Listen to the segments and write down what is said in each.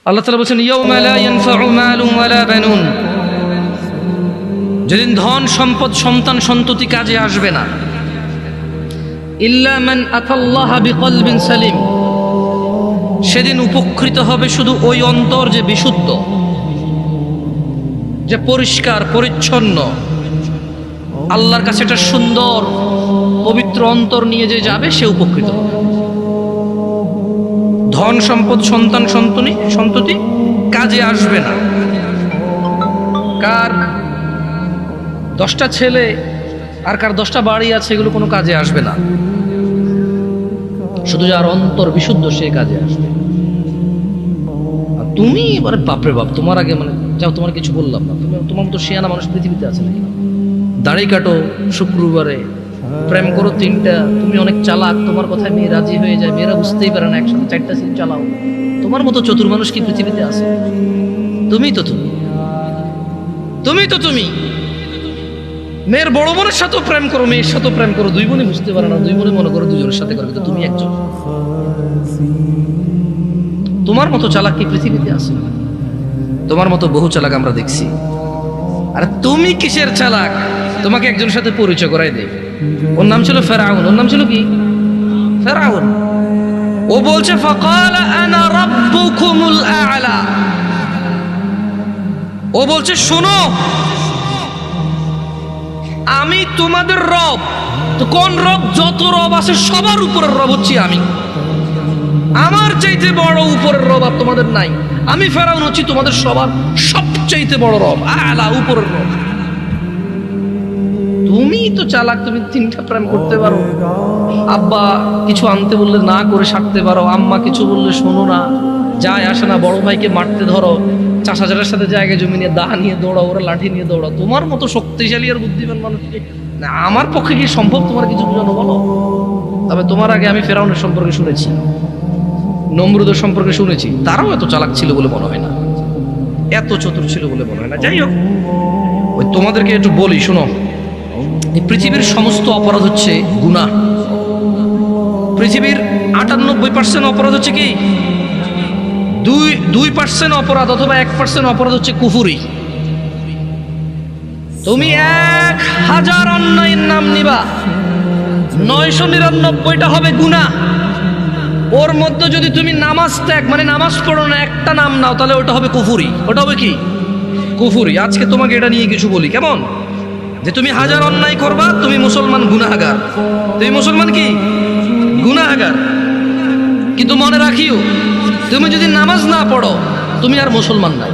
আল্লাহ তাআলা বলেছেন ইয়াউমা লা ইয়ানফাউ মালুন ওয়ালা বানুন, যেদিন ধন সম্পদ সন্তান সন্ততি কাজে আসবে না। ইল্লা মান আতাল্লাহা বিকলবিন সালিম, সেদিন উপকৃত হবে শুধু ওই অন্তর যে বিশুদ্ধ, যে পরিষ্কার পরিচ্ছন্ন, আল্লাহর কাছে একটা সুন্দর পবিত্র অন্তর নিয়ে যে যাবে সে উপকৃত হবে। ধন সম্পদ সন্তান সন্ততি কাজে আসবে না। কার 10টা ছেলে আর কার 10টা বাড়ি আছে এগুলো কোনো কাজে আসবে না, শুধু যার অন্তর বিশুদ্ধ সে কাজে আসবে। আর তুমি এবারে বাপরে বাপ, তোমার আগে মানে যাও, তোমার কিছু বললাম না, তোমার মতো শিয়ানা মানুষ পৃথিবীতে আছে নাকি? দাড়ি কাটো শুক্রবারে, প্রেম করো 3টা, তুমি অনেক চালাক, তোমার কথায় মেয়ে রাজি হয়ে যায়, মেয়েরা বুঝতেই পারে না, একসাথে 4টা সিন চালাও। তোমার মতো চতুর মানুষ কি পৃথিবীতে আছে? তুমি তো তুমি মেয়ের বড় বোনের সাথেও প্রেম করো, মেয়ের সাথেও প্রেম করো, 2 বোনই বুঝতে পারে না, 2 বোনই মনে করো 2জনের সাথে করবে, তো তুমি একজন। তোমার মতো চালাক কি পৃথিবীতে আছে? তোমার মতো বহু চালাক আমরা দেখছি। আর তুমি কিসের চালাক? তোমাকে একজনের সাথে পরিচয় করাই দেয়, ওর নাম ছিল ফেরাউন। ওর নাম ছিল কি? ফেরাউন। ও বলছে ফাকালা আনা রাব্বুকুমুল আ'লা, ও বলছে শোনো আমি তোমাদের রব। তো কোন রব? যত রব আছে সবার উপরের রব হচ্ছি আমি। আমার চাইতে বড় উপরের রব আর তোমাদের নাই। আমি ফেরাউন হচ্ছি তোমাদের সবার সবচাইতে বড় রব, আ'লা, উপরের রব। তুমি তো চালাক, তুমি 3টা প্রেম করতে পারো, আব্বা কিছু আনতে বললে না করে সারতে পারো, আম্মা কিছু বললে শোনো না, যায় আসে না, বড় ভাইকে মারতে ধরো, চাষাজারের সাথে জায়গায় জমি নিয়ে দা নিয়ে দৌড়াও, ওরা লাঠি নিয়ে দৌড়াও। তোমার মতো শক্তিশালী আর বুদ্ধিমান মানুষকে না আমার পক্ষে কি সম্ভব তোমার কিছু বোঝানো? বলো। তবে তোমার আগে আমি ফেরাউনের সম্পর্কে শুনেছি, নমরুদের সম্পর্কে শুনেছি, তারাও এত চালাক ছিল বলে মনে হয় না, এত চতুর ছিল বলে মনে হয় না। যাই হোক, ওই তোমাদেরকে একটু বলি শোনো, এই পৃথিবীর সমস্ত অপরাধ হচ্ছে গুনাহ। পৃথিবীর 98% অপরাধ হচ্ছে কি? 2% অপরাধ অথবা 1% অপরাধ হচ্ছে কুফরি। তুমি 1000 অন্যায়ের নাম নিবা, 999টা হবে গুনাহ। ওর মধ্যে যদি তুমি নামাজ ত্যাগ মানে নামাজ পড়ো না, একটা নাম নাও, তাহলে ওটা হবে কুফরি। ওটা হবে কি? কুফরি। আজকে তোমাকে এটা নিয়ে কিছু বলি, কেমন? যে তুমি 1000 অন্যায় করবা, তুমি মুসলমান গুনাহগার। তুমি মুসলমান কি? গুনাহগার। কিন্তু মনে রাখিও, তুমি যদি নামাজ না পড়ো তুমি আর মুসলমান নাই।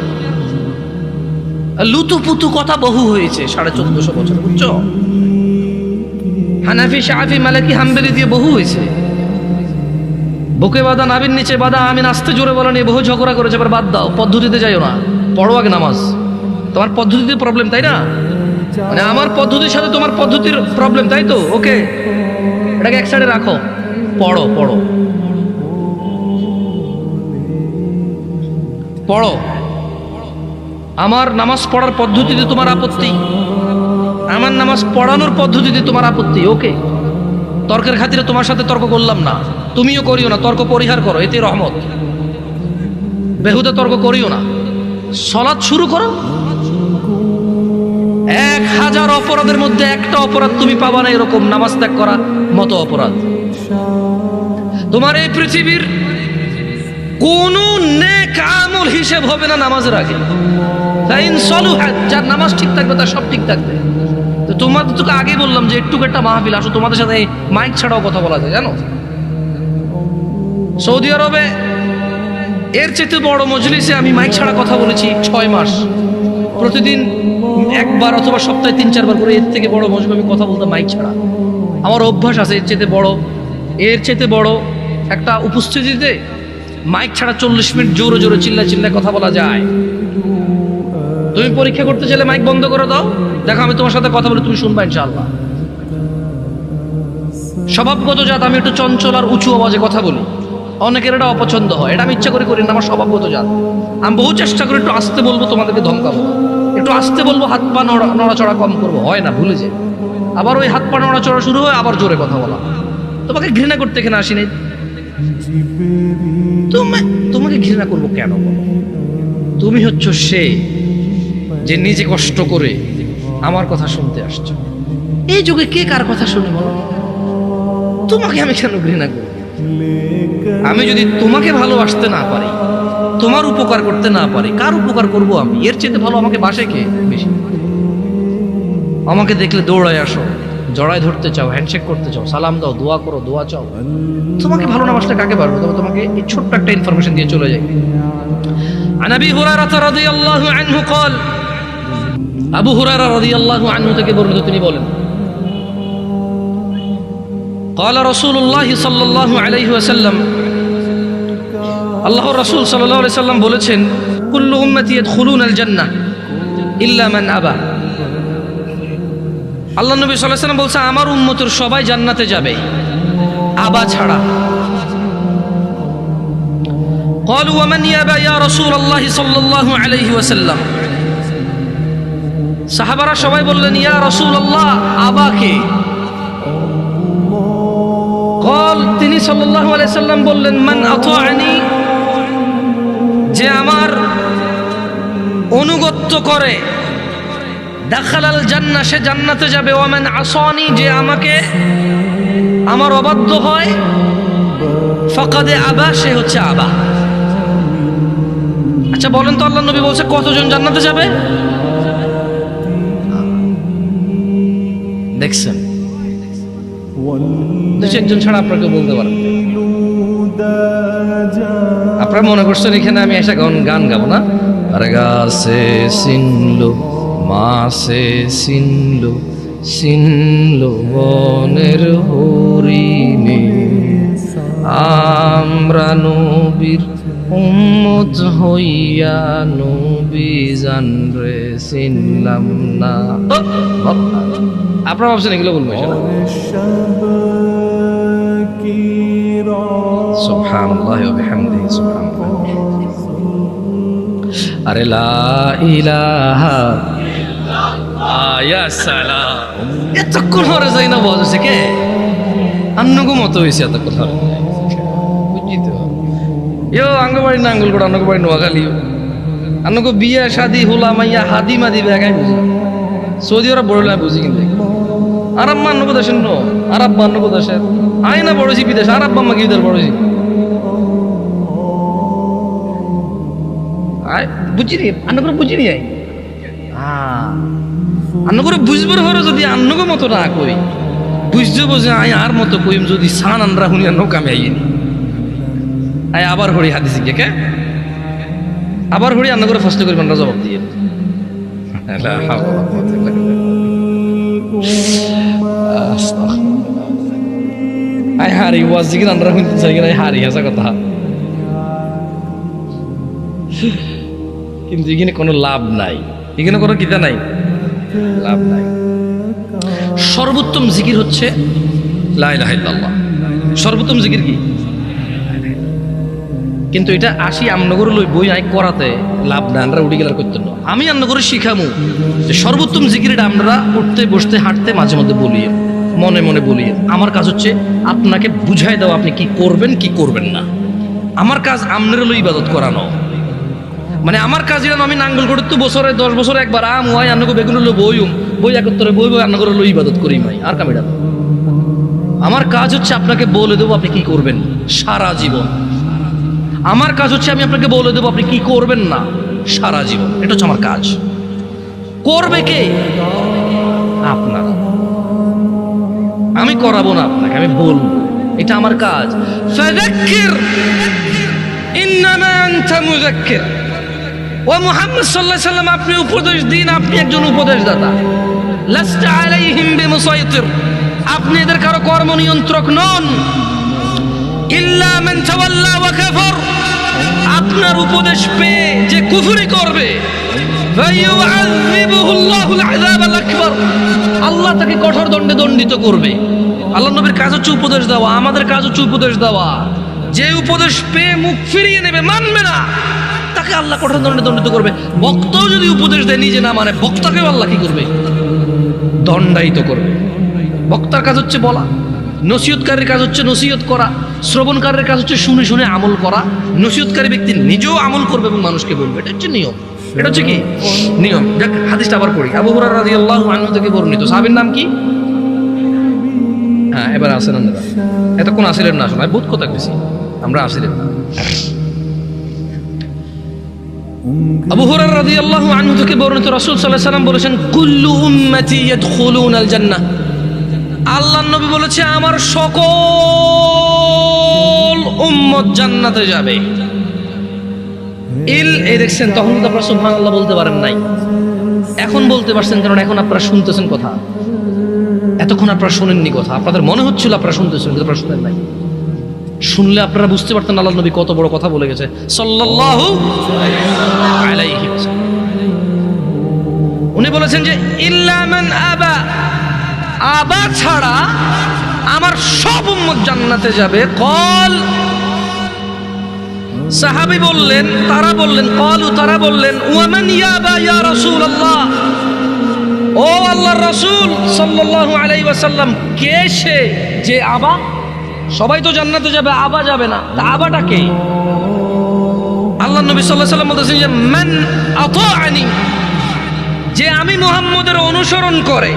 লুতুপুতু কথা বহু হয়েছে 1450 বছর, বুঝছো? হানাফি, শাফি, মালিকি, হাম্বলি দিয়ে বহু হয়েছে। বুকে বাঁধা, নাভির নিচে বাঁধা, আমি নাচতে জোরে বলা নিয়ে বহু ঝগড়া করেছে। এবার বাদ দাও, পদ্ধতিতে যাইও না, পড়ো আগে নামাজ। তোমার পদ্ধতিতে প্রবলেম, তাই না? মানে আমার পদ্ধতির সাথে তোমার পদ্ধতির প্রবলেম, তাই তো? ওকে, এটাকে এক সাইডে রাখো, পড়ো পড়ো পড়ো। আমার নামাজ পড়ার পদ্ধতিতে তোমার আপত্তি, আমার নামাজ পড়ানোর পদ্ধতিতে তোমার আপত্তি, ওকে। তর্কের খাতিরে তোমার সাথে তর্ক করলাম না, তুমিও করিও না, তর্ক পরিহার করো, এতে রহমত। বেহুদা তর্ক করিও না, সালাত শুরু করো। 1000 অপরাধের মধ্যে একটা অপরাধ তুমি পাবা না এরকম নামাজ ত্যাগ করার মতো অপরাধ। তোমার এই পৃথিবীর কোন নেক আমল হিসেব হবে না নামাজের আগে। ফাইন সলুহাত, যার নামাজ ঠিক থাকবে তার সব ঠিক থাকবে। তো তোমাদের তো আগে বললাম যে একটু একটা মাহফিল আসো, তোমাদের সাথে মাইক ছাড়াও কথা বলা যায়, জানো? সৌদি আরবে এর চেয়ে বড় মজলিসে আমি মাইক ছাড়া কথা বলেছি 6 মাস, প্রতিদিন একবার অথবা সপ্তাহে 3-4 বার করে। এর থেকে বড় মজলিসে আমি কথা বলতে মাইক ছাড়া আমার অভ্যাস আছে। এর চেয়ে বড় একটা উপস্থিতিতে মাইক ছাড়া 40 মিনিট জোরে জোরে চিল্লায় কথা বলা যায়। তুমি পরীক্ষা করতে চাইলে মাইক বন্ধ করে দাও, দেখো আমি তোমার সাথে কথা বলে তুমি শুনবা ইনশাআল্লাহ। স্বভাবগত জাত, আমি একটু চঞ্চল আর উঁচু আওয়াজে কথা বলি, অনেকের এটা অপছন্দ হয়, এটা আমি ইচ্ছা করে করি না, আমার স্বভাবগত জাত। আমি বহু চেষ্টা করি একটু আস্তে বলবো, তোমাদেরকে ধমকাবো, একটু আস্তে বলবো, হাত পা নড়াচড়া কম করবো, হয় না, ভুলে যায়। আবার ওই হাত পা নড়াচড়া শুরু হয়, আবার জোরে কথা বলা। তোমাকে ঘৃণা করতে এখানে আসিনি তো, তোমাকে ঘৃণা করবো কেন বলো? তুমি হচ্ছ সে যে নিজে কষ্ট করে আমার কথা শুনতে আসছো। এই যুগে কে কার কথা শুনে বলো? তোমাকে আমি কেন ঘৃণা করব? আমি যদি তোমাকে ভালোবাসতে না পারি, তোমার উপকার করতে না পারি, কার উপকার করব আমি? এর চেয়ে ভালো আমাকে বাসে কে বেশি? আমাকে দেখলে দৌড়ায় আসো, জড়ায় ধরতে চাও, হ্যান্ডশেক করতে চাও, সালাম দাও, দোয়া করো, দোয়া চাও। তোমাকে ভালো না বাসলে কাকে পারবো? তবে তোমাকে এই ছোট্ট একটা ইনফরমেশন দিয়ে চলে যাই। عن ابي هريره رضي الله عنه قال আবু হুরায়রা রাদিয়াল্লাহু আনহু থেকে বর্ণিত, তিনি বলেন قال رسول الله صلى الله عليه وسلم আল্লাহর রাসূল সাল্লাল্লাহু আলাইহি সাল্লাম বলেছেন, কুল্লু উম্মতি ইয়াদখুলুনা আল জান্নাহ ইল্লা মান আবা। আল্লাহ নবী সাল্লাল্লাহু আলাইহি সাল্লাম বলছে, আমার উম্মতের সবাই জান্নাতে যাবে, আবা ছাড়া। قالوا ومن يابى يا رسول الله صلى الله عليه وسلم। সাহাবারা সবাই বললেন, ইয়া রাসূলুল্লাহ, আবা কে? قال তিনি সাল্লাল্লাহু আলাইহি সাল্লাম বললেন, মান আতাআনি, যে আমার অনুগত্য করে, দাখালাল জান্নাহ, সে জান্নাতে যাবে। ওয়া মান আসানি, যে আমাকে আমার অবাধ্য হয়, ফাকাদ আবা, সে হচ্ছে আবা। আচ্ছা বলেন তো, আল্লাহ নবী বলছে কতজন জান্নাতে যাবে? দেখছেন, দুই চারজন ছাড়া আপনাকে বলতে পারেন। আপনারা মনে করছেন এখানে আমি এসে গান গাবো না? আরে গাছে সিনলো, মাছে সিনলো, সিনলো বনের হরিণে, আমরা নবীর উম্মত হইয়া নবী জানরে চিনলাম না। আপনারা ভাবছেন এগুলো বলবো? সুবহানাল্লাহ ওয়া বিহামদিহি, সুবহানাল্লাহ। আরে লা ইলাহা ইল্লাল্লাহ, ইয়া সালাম। এতক্ষণ ধরে যাই না বলছে কে? আন্নগো মতো হয়েছে এতক্ষণ ধরে, বুঝলি তো? ইয়ো আঙ্গবাড়ি না আঙ্গুল করে, আঙ্গবাড়ি নোয়াখালী, আন্নগো বিয়ে শাদি হোলা মাইয়া হাদি মাদি বেগাই বুঝি। সৌদি আরব বড় বুঝি, কিন্তু আরব মা আন্নগো দেশের নো, আরব মা আন্নগো দেশের আয় না বড়ছি বিদেশ, আরব মা কি বিদেশ বড়ছি আয় বুঝি নি, আন্নগো বুঝি নি। আয় আন্নগো বুঝবার হলো, যদি আন্নগো মতো না কই বুঝতে বোঝে আয় আর মতো কইম, যদি সান আনরা হুনি আর নৌকা আমি আইনি আয় আবার হরি হাদিস কে আবার হরি আন্না করে ফার্স্ট করবেন, জবাব দিয়ে আয় হারি ওয়াজ জিকির আন্না হুনতে চাই কিনা হারি, আসা কথা। কিন্তু এখানে কোনো লাভ নাই, এখানে কোনো কিতা নাই, লাভ নাই। সর্বোত্তম জিকির হচ্ছে লা ইলাহা ইল্লাল্লাহ। সর্বোত্তম জিকির কি? কিন্তু এটা আসি আমনগর লই বই আই করাতে লাভ না, আমরা উঠে গেলার করতেন না। আমি আমনগরে শিখামু যে সর্বোত্তম জিকির এটা আমরা উঠতে বসতে হাঁটতে মাঝে মধ্যে বলি, মনে মনে বলি। আমার কাজ হচ্ছে আপনাকে বুঝাই দেওয়া আপনি কি করবেন কি করবেন না। আমার কাজ আমনের লই ইবাদত করানো, মানে আমার কাজ এটা আমি নাঙ্গল করে তো বছরে 10 বছরে একবার আম ওয়াই আন্নগো বেগুন লো বই একত্তরে বই আন্নগরে লই ইবাদত করি মাই, আর কামিটা। আমার কাজ হচ্ছে আপনাকে বলে দেবো আপনি কি করবেন সারা জীবন। আমার কাজ হচ্ছে আমি আপনাকে বলে দেবো আপনি কি করবেন না সারা জীবন। এটা হচ্ছে আমার কাজ। করবে কে? আপনার। আমি করাবো না আপনাকে, আমি বলবো, এটা আমার কাজ। ফাযাক্কির ইন্নামা আনতা মুযাক্কির। ও মুহাম্মদ সাল্লাল্লাহু আলাইহি সাল্লাম, আপনি উপদেশ দিন, আপনি একজন উপদেশদাতা। লাস্তা আলাইহিম বিমুসাইতির, আপনি এদের কারো কর্ম নিয়ন্ত্রক নন। ইল্লা মান তাওয়াল্লা ওয়া কাফার, আপনার উপদেশ পেয়ে যে কুফরি করবে, ফায়ুআযিবুহুল্লাহুল আযাবাল আকবার, আল্লাহ তাকে কঠোর দণ্ডে দণ্ডিত করবে। আল্লাহ নবীর কাজ হচ্ছে উপদেশ দেওয়া, আমাদের কাজ হচ্ছে উপদেশ দেওয়া। যে উপদেশ পেয়ে মুখ ফিরিয়ে নেবে, মানবে না, তাকে আল্লাহ কঠোর দণ্ডে দণ্ডিত করবে। বক্তাও যদি উপদেশ দেয় নিজে না মানে, বক্তাকেও আল্লাহ কি করবে? দণ্ডায়িত করবে। বক্তার কাজ হচ্ছে বলা, নসিহতকারীর কাজ হচ্ছে নসিহত করা, শ্রবণকারীর কাজ হচ্ছে শুনে শুনে আমল করা। নসিহতকারী ব্যক্তি নিজেও আমল করবে এবং মানুষকে বলবে, এটা হচ্ছে নিয়ম। এটা হচ্ছে কি নিয়ম। দেখ হাদিসটা আবার পড়ি। আবু হুরায়রা রাদিয়াল্লাহু আনহু থেকে বর্ণিত। সাহাবীর নাম কি? হ্যাঁ, এবার আসেন আপনারা। এতক্ষণ আসিলেন না, আসলে বহুত কথা কইছি, আমরা আসিলেন না। আবু হুরায়রা রাদিয়াল্লাহু আনহু থেকে বর্ণিত, রাসূল সাল্লাল্লাহু আলাইহি ওয়াসাল্লাম বলেছেন, কুল্লু উম্মতি ইয়াদখুলুনাল জান্নাহ। আল্লাহর নবী বলেছে, আমার সকল উম্মত জান্নাতে যাবে। এই দেখছেন, তখন তো আপনারা সুবহানাল্লাহ বলতে পারেন নাই, এখন বলতে পারছেন, কারণ এখন আপনারা শুনতেছেন কথা। এতক্ষণ আপনারা শোনেননি কথা, আপনাদের মনে হচ্ছিল আপনারা শুনতেছেন, কিন্তু আপনারা শুনেন নাই। শুনলে আপনারা বুঝতে পারতেন আল্লাহর নবী কত বড় কথা বলে গেছে সাল্লাল্লাহু আলাইহি ওয়াসাল্লাম। উনি বলেছেন যে ইল্লা মান আবা, আবা ছাড়া আমার সব উম্মত জান্নাতে যাবে। কল, সাহাবী বললেন, তারা বললেন, কলু, তারা বললেন, ওয়ামান ইয়াবা ইয়া রাসূলুল্লাহ, ও আল্লাহর রাসূল সাল্লাল্লাহু আলাইহি ওয়াসাল্লাম, কে সে যে আবা? সবাই তো জান্নাতে যাবে, আবা যাবে না, তা আবাটা কে? আল্লাহর নবী সাল্লাল্লাহু আলাইহি ওয়াসাল্লাম বলেছেন যে মান আতাআনি, যে আমি মুহাম্মদের অনুসরণ করে,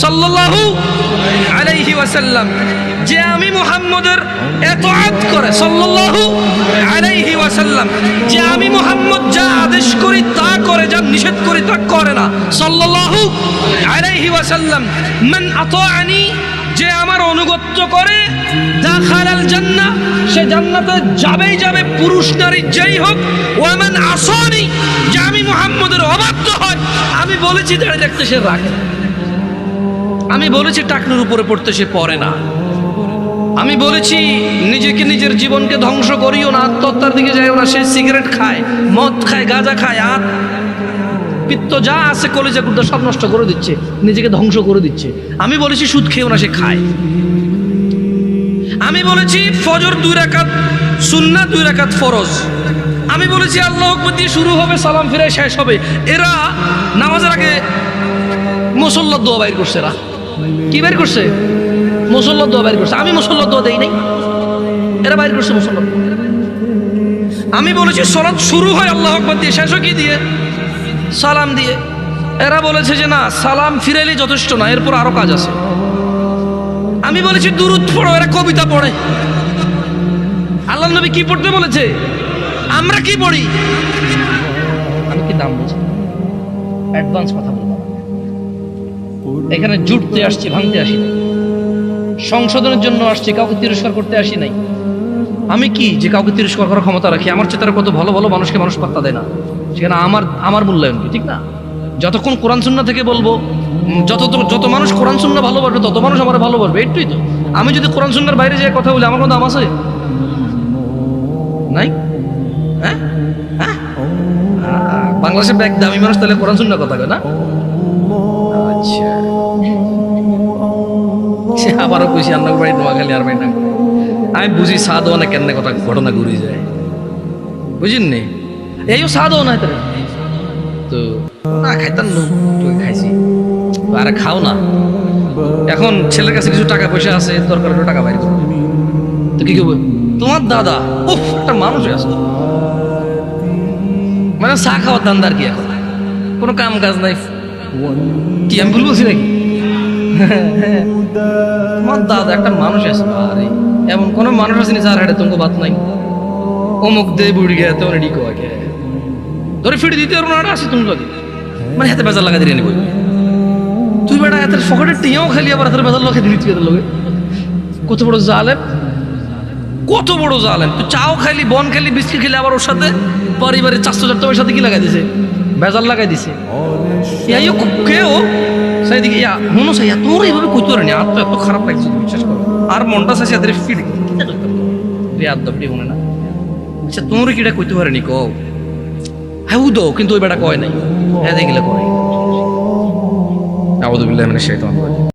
সাল্লাল্লাহু আলাইহি ওয়াসাল্লাম, যে আমি মুহাম্মদের ইতাআত করে, সাল্লাল্লাহু আলাইহি ওয়াসাল্লাম, যে আমি মুহাম্মদ যা আদেশ করি তা করে, যা নিষেধ করি তা করে না, সাল্লাল্লাহু আলাইহি ওয়াসাল্লাম। মান আতাআনি, যে আমার অনুগত্য করে, দাখালাল জান্নাহ, সে জান্নাতে যাবেই যাবে, পুরুষ নারী যেই হোক। ওয়া মান আসানি, যে আমি মুহাম্মদের অবাধ্য হয়, আমি বলেছি দাঁড়িয়ে রাখতে সে রাখে না, আমি বলেছি টাকনুর উপরে পড়তে সে পড়ে না, আমি বলেছি নিজেকে নিজের জীবনকে ধ্বংস করিও না, আত্মহত্যার দিকে যাইও না, সে সিগারেট খায়, মদ খায়, গাঁজা খায়, আর পিত্ত যা আছে কলিজা গুর্দা সব নষ্ট করে দিচ্ছে, নিজেকে ধ্বংস করে দিচ্ছে। আমি বলেছি সুদ খেয়েও না, সে খায়। আমি বলেছি ফজর 2 রাকাত সুন্নাত, 2 রাকাত ফরজ। আমি বলেছি আল্লাহু আকবার দিয়ে শুরু হবে, সালাম ফিরে শেষ হবে। এরা নামাজের আগে মুসল্লার দোয়া বাইর করছে। এরা কি বাইর করছে? মুসল্লার দোয়া বাইর করছে। আমি মুসল্লার দোয়া দেই নাই, এরা বাইর করছে মুসল্লার দোয়া। আমি বলেছি সালাত শুরু হয় আল্লাহু আকবার দিয়ে, শেষ হয় কি দিয়ে? সালাম দিয়ে। এরা বলেছে যে না, সালাম ফিরাইলে যথেষ্ট না, এরপর আরো কাজ আছে। আমি বলেছি দুরূদ পড়ো, এরা কবিতা পড়ে। আল্লাহর নবী কি পড়তে বলেছে? আমরা কি পড়ি? আমি কি দাম বলছি? অ্যাডভান্স কথা বলবো। এখানে জুটতে আসছি, ভাঙতে আসি নাই। সংশোধনের জন্য আসছি, কাউকে তিরস্কার করতে আসি নাই। আমি কি যে কাউকে তিরস্কার করার ক্ষমতা রাখি? আমার চেয়ে তারা কত ভালো ভালো মানুষকে মানুষ পাত্তা দেয় না, সেখানে আমার মূল্যায়ন কি? ঠিক না? যতক্ষণ কোরআন সুন্নাহ থেকে বলবো, যত মানুষ কোরআন সুন্নাহ ভালোবাসবে, তত মানুষ আমার ভালোবাসবে। একটুই তো। আমি যদি কোরআন সুন্নাহর বাইরে যে কথা বলি, আমার কোনো দাম আছে? নাই। হ্যাঁ, বাংলাদেশের ব্যাগ দামি মানুষ তাহলে কোরআন সুন্নাহ কথা কয় না? আচ্ছা, আবারও খুশি আন্নার বাড়ি নোয়াখালী আর বাড়ি না। আমি বুঝি সাদওয়ানা কেন কথা ঘটনা ঘুরে যায়, বুঝিন নি? এইও সাদওয়ানা তো না খাইতাম না, তুই খাইছি, আরে খাও না। এখন ছেলের কাছে কিছু টাকা পয়সা আছে, দরকার হলে টাকা বাইরে করবে, তো কি করবে? তোমার দাদা উফ একটা মানুষ আছে, মানে চা খাওয়ার দান্দার কি? এখন কোনো কাম কাজ নাই কি? আমি ভুল বলছি নাকি? তোমার দাদা একটা মানুষ আছে, আরে এমন কোন মানুষ আছে নি যার হাড়ে তোমাকে বাত নাই? অমুক দে বুড়ি গে তো রেডি কো আগে ধরে ফিরে দিতে পারবো না, আছে তুমি লাগে মানে হাতে বেজার লাগা দিয়ে নিবি তুই। বেটা হাতের ফকটের টিয়াও খালি, আবার হাতের বেজার লাগাই দিবি তুই হাতের লগে। কত বড় জালেম, কত বড় জালেম! তুই চাও খাইলি, বন খাইলি, বিস্কিট খেলি, আবার ওর সাথে পরিবারের 400 সাথে কি লাগাই দিছে? বেজার লাগাই দিছে। ইয়াইও কেউ সেই দিকে ইয়া মনো সাইয়া তোর এইভাবে কইতে পারেনি, আর তো এত খারাপ লাগছে বিশ্বাস করো। আর মনটা চাইছে এদের ফিল রিয়াদ দপটি মনে না। আচ্ছা তোমরা কিটা কইতে পারেনি কও? হ্যাঁ উদো, কিন্তু ওই বেটা কয় নাই, হ্যাঁ দেখিলে কয়। আউযু বিল্লাহি মিনাশ শাইতানির